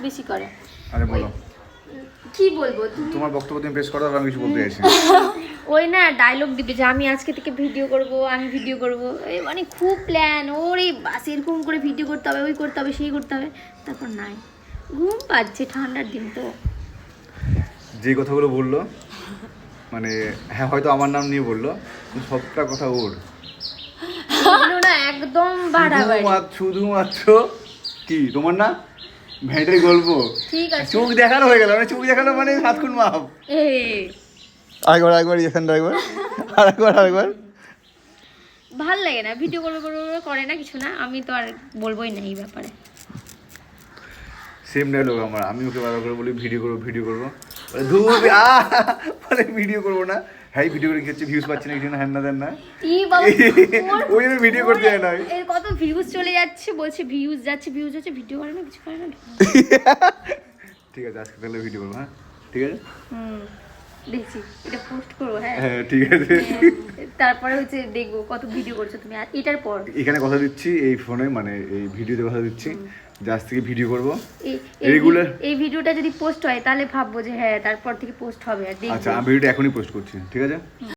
বেশি করে। আরে বলো, কি বলবো, তোমার বক্তব্য তুমি পেশ করো, আমি কিছু বলতে চাইছি। ওই না ডায়লগ দিবে যে আমি আজকে থেকে ভিডিও করব, আমি ভিডিও করব, এই মানে খুব প্ল্যান ওরে বাস, এরকম করে ভিডিও করতে হবে, ওই করতে হবে, সেই করতে হবে। তারপর নাই, ঘুম পাচ্ছে, ঠান্ডার দিন তো। যে কথাগুলো বললো মানে হ্যাঁ হয়তো আমার নাম নিয়ে বললো, কিন্তু সবটা কথা ওর। এগুলো না একদম বাড়াবাড়ি। শুধুমাত্র কি তোমার না ভেঁটের গল্প, ঠিক আছে, চোখ দেখানো হয়ে গেল, মানে চোখ দেখানো মানে হাত খুন মাপ। এই আরেকবার এখানটা আরেকবার ভাল লাগে না, ভিডিও করবে করবে করে না, কিছু না, আমি তো আর বলবোই না এই ব্যাপারে। সেম ডায়লগ আমার, আমি ওকে বারবার করে বলি ভিডিও করবো বলে ধুর বলে ভিডিও করবো না। হ্যাঁ ভিডিও করে কি হচ্ছে, ভিউজ পাচ্ছি না, কিছু না, হ্যান না দেন না, ই বাবা, ওই জন্য ভিডিও করতে যায় না। এর কত ভিউজ চলে যাচ্ছে, বলছে ভিউজ যাচ্ছে, ভিডিও করে না, কিছু করে না। ঠিক আছে আজকে তাহলে ভিডিও করবো, হ্যাঁ ঠিক আছে, দেখছি এটা পোস্ট করবো। হ্যাঁ হ্যাঁ ঠিক আছে। তারপরে হচ্ছে দেখবো কত ভিডিও করছো তুমি, আর এটার পর এখানে কথা দিচ্ছি, এই ফোনে মানে এই ভিডিওতে কথা দিচ্ছি যে আজ থেকে ভিডিও করবো এই রেগুলার। এই ভিডিওটা যদি পোস্ট হয় তাহলে ভাববো যে হ্যাঁ তারপর থেকে পোস্ট হবে, আর দেখবো। আচ্ছা আমি ভিডিওটা এখনই পোস্ট করছি, ঠিক আছে।